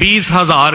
20,000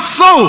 100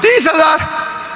30,000,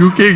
UK